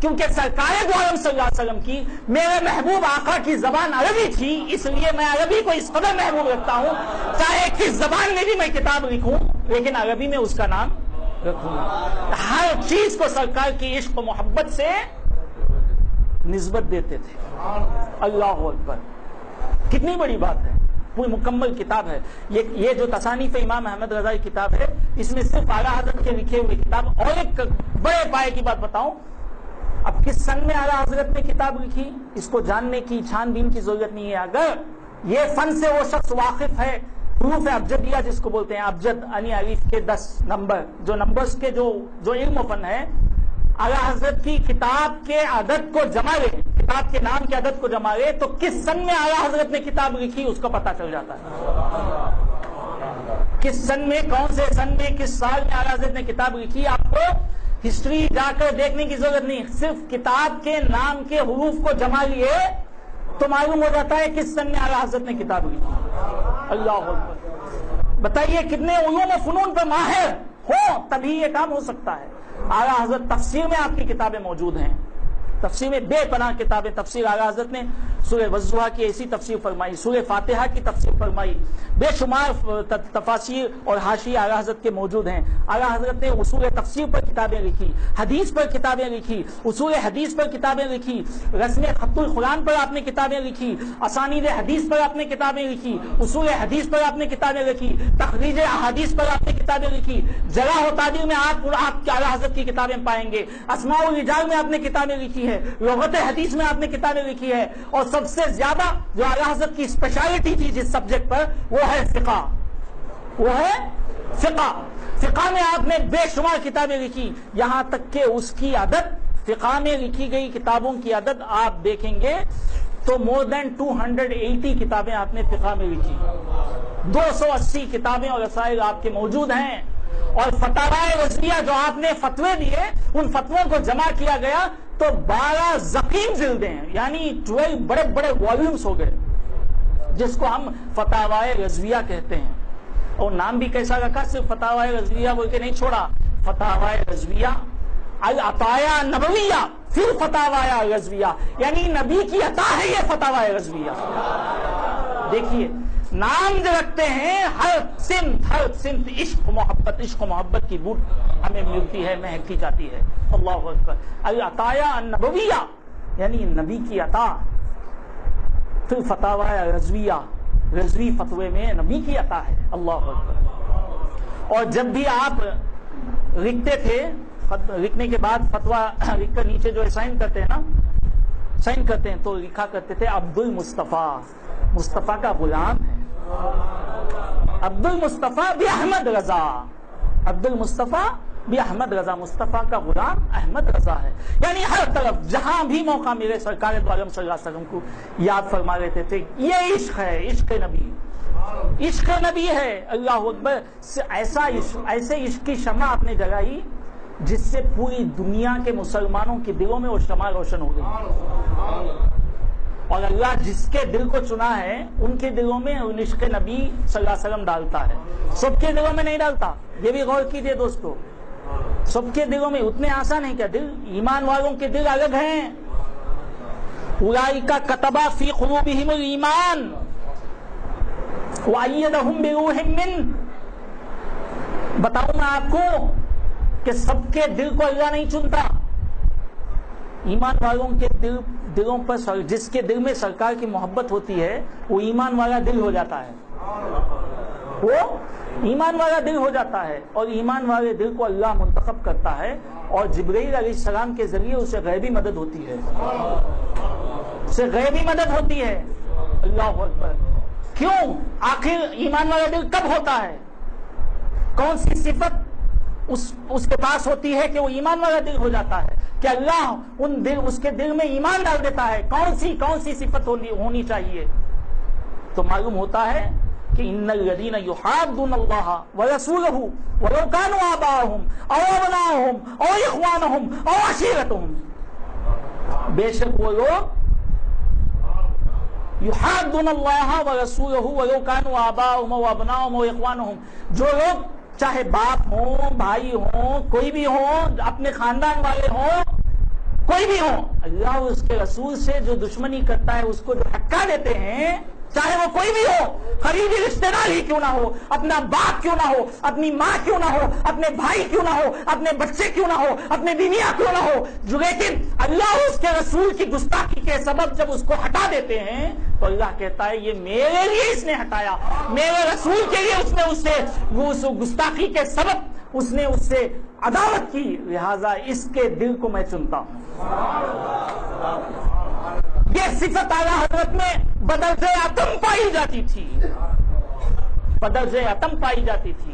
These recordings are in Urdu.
کیونکہ سرکار دو عالم صلی اللہ علیہ وسلم کی میرے محبوب آقا کی زبان عربی تھی، اس لیے میں عربی کو اس قدر محبوب رکھتا ہوں، چاہے کس زبان میں بھی میں کتاب لکھوں لیکن عربی میں اس کا نام رکھوں گا۔ ہر چیز کو سرکار کی عشق و محبت سے نسبت دیتے تھے۔ اللہ اکبر، کتنی بڑی بات ہے، پوری مکمل کتاب ہے یہ جو تصانیف امام احمد رضا کی کتاب ہے، اس میں صرف اعلیٰ حضرت کے لکھے ہوئے کتاب۔ اور ایک بڑے پائے کی بات بتاؤں، اب کس سن میں اعلیٰ حضرت نے کتاب لکھی اس کو جاننے کی چھان بین کی ضرورت نہیں ہے۔ اگر یہ فن سے وہ شخص واقف ہے، حروف ابجدیہ جس کو بولتے ہیں، ابجد یعنی الف کے 10 نمبر، جو نمبرز کے جو علم و فن ہے، اعلیٰ حضرت کی کتاب کے عدد کو جمع لے، کتاب کے نام کے عدد کو جمع لے تو کس سن میں اعلیٰ حضرت نے کتاب لکھی اس کا پتہ چل جاتا ہے۔ کس سن میں، کون سے سن میں، کس سال میں اعلیٰ حضرت نے کتاب لکھی، آپ کو ہسٹری جا کر دیکھنے کی ضرورت نہیں، صرف کتاب کے نام کے حروف کو جمع لیے تو معلوم ہو جاتا ہے کس سن میں اعلیٰ حضرت نے کتاب لکھی۔ اللہ اکبر، بتائیے کتنے علوم و فنون پر ماہر ہوں تبھی یہ کام ہو سکتا ہے۔ اعلیٰ حضرت تفسیر میں آپ کی کتابیں موجود ہیں، تفسیر میں بے پناہ کتابیں، تفسیر اعلیٰ حضرت نے سورہ والضحیٰ کی ایسی تفسیر فرمائی، سورہ فاتحہ کی تفسیر فرمائی، بے شمار تفاسیر اور حاشیے اعلیٰ حضرت کے موجود ہیں۔ اعلیٰ حضرت نے اصول تفسیر پر کتابیں لکھی، حدیث پر کتابیں لکھی، اصول حدیث پر کتابیں لکھی، رسم خط القرآن پر آپ نے کتابیں لکھی، اسانید حدیث پر آپ نے کتابیں لکھی، اصول حدیث پر آپ نے کتابیں لکھی، تخریج احادیث پر آپ نے کتابیں لکھی، جرح و تعدیل میں آپ اعلیٰ حضرت کی کتابیں پائیں گے، اسماء الرجال میں آپ نے کتابیں لکھی ہے، لغت حدیث میں آپ نے کتابیں لکھی ہے، اور سب سے زیادہ جو اعلیٰ حضرت کی اسپیشلٹی تھی جس سبجیکٹ پر وہ ہے فقہ، وہ ہے فقہ۔ فقہ میں آپ نے بے شمار کتابیں لکھی، یہاں تک کہ اس کی عدد، فقہ میں لکھی گئی کتابوں کی عدد آپ دیکھیں گے تو more than 280 کتابیں آپ نے فقہ میں لکھی، 280 کتابیں اور رسائل آپ کے موجود ہیں، اور فتاوی رضویہ جو آپ نے فتوے دیے ان فتووں کو جمع کیا گیا تو 12 ضخیم جلدیں، یعنی 12 بڑے بڑے والیومز ہو گئے، جس کو ہم فتاوی رضویہ کہتے ہیں۔ اور نام بھی کیسا رکھا، صرف فتاوی رضویہ بول کے نہیں چھوڑا، فتاوی رضویہ العطایا نبویہ پھر فتاوی رضویہ، یعنی نبی کی عطا ہے یہ فتاوی رضویہ۔ دیکھیے نام جو رکھتے ہیں، ہر سمت عشق و محبت کی بوٹ ہمیں ملتی ہے، مہکتی جاتی ہے۔ اللہ اکبر، العطایا النبویہ یعنی نبی کی عطا، پھر فتاوی رضویہ، رضوی فتوے میں نبی کی عطا ہے۔ اللہ اکبر۔ اور جب بھی آپ لکھتے تھے، لکھنے کے بعد فتویٰ لکھ کر نیچے جو سائن کرتے ہیں نا، سائن کرتے ہیں تو لکھا کرتے تھے عبد المصطفیٰ، مصطفیٰ کا غلام ہے، عبد المصطفیٰ بھی احمد رضا، عبد المصطفیٰ بھی احمد رضا، مصطفیٰ کا غلام احمد رضا ہے۔ یعنی ہر طرف جہاں بھی موقع ملے سرکار دو عالم صلی اللہ علیہ وسلم کو یاد فرما لیتے تھے۔ یہ عشق ہے، عشق نبی، عشق نبی ہے۔ اللہ اکبر، ایسے عشق کی شمع آپ نے جگائی جس سے پوری دنیا کے مسلمانوں کے دلوں میں وہ شمع روشن ہو گئی، اور اللہ جس کے دل کو چنا ہے ان کے دلوں میں عشق نبی صلی اللہ علیہ وسلم ڈالتا ہے، سب کے دلوں میں نہیں ڈالتا۔ یہ بھی غور کیجئے دوستو، سب کے دلوں میں اتنے آسان ہے کیا دل؟ ایمان والوں کے دل الگ ہیں۔ اولئک کتب فی قلوبہم الایمان وأیدہم بروح منہ۔ بتاؤں میں آپ کو کہ سب کے دل کو اللہ نہیں چنتا، ایمان والوں کے دلوں پر جس کے دل میں سرکار کی محبت ہوتی ہے وہ ایمان والا دل ہو جاتا ہے، وہ ایمان والا دل ہو جاتا ہے، اور ایمان والے دل کو اللہ منتخب کرتا ہے، اور جبرائیل علیہ السلام کے ذریعے اسے غیبی مدد ہوتی ہے، اسے غیبی مدد ہوتی ہے۔ اللہ اکبر۔ کیوں؟ آخر ایمان والا دل کب ہوتا ہے؟ کون سی صفت اس کے پاس ہوتی ہے کہ وہ ایمان والا دل ہو جاتا ہے، کہ اللہ اس کے دل میں ایمان ڈال دیتا ہے؟ کون سی صفت ہونی چاہیے؟ تو معلوم ہوتا ہے کہ ان الذین یحادون اللہ ورسولہ ولو کانوا آباءہم او ابناءہم او اخوانہم او عشیرتہم، بے شک وہ لوگ یحادون اللہ ورسولہ ولو کانوا آباءہم او ابناءہم او اخوانہم، جو لوگ چاہے باپ ہوں، بھائی ہوں، کوئی بھی ہوں، اپنے خاندان والے ہوں، کوئی بھی ہوں، اللہ اور اس کے رسول سے جو دشمنی کرتا ہے، اس کو جو ہٹا دیتے ہیں، چاہے وہ کوئی بھی ہو، قریبی رشتہ دار ہی کیوں نہ ہو، اپنا باپ کیوں نہ ہو، اپنی ماں کیوں نہ ہو، اپنے بھائی کیوں نہ ہو، اپنے بچے کیوں نہ ہو، اپنے دنیا کیوں نہ ہو، جو لیکن اللہ اور اس کے رسول کی گستاخی کے سبب جب اس کو ہٹا دیتے ہیں تو اللہ کہتا ہے یہ میرے لیے اس نے ہٹایا، میرے رسول کے لیے اس نے اس سے اس گستاخی کے سبب اس نے اس سے عداوت کی، لہذا اس کے دل کو میں چنتا ہوں۔ یہ صفت اعلیٰ حضرت میں بدرجہ اتم پائی جاتی تھی، بدرجہ اتم پائی جاتی تھی۔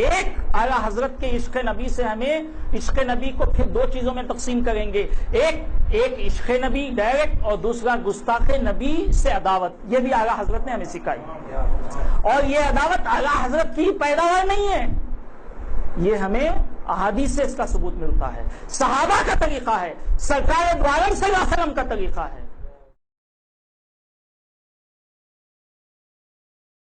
ایک اعلیٰ حضرت کے عشق نبی سے ہمیں عشق نبی کو پھر دو چیزوں میں تقسیم کریں گے، ایک عشق نبی ڈائریکٹ اور دوسرا گستاخ نبی سے عداوت، یہ بھی اعلیٰ حضرت نے ہمیں سکھائی۔ اور یہ عداوت اعلیٰ حضرت کی پیداوار نہیں ہے، یہ ہمیں احادیث سے اس کا ثبوت ملتا ہے، صحابہ کا طریقہ ہے، سرکار دو عالم صلی اللہ علیہ وسلم کا طریقہ ہے۔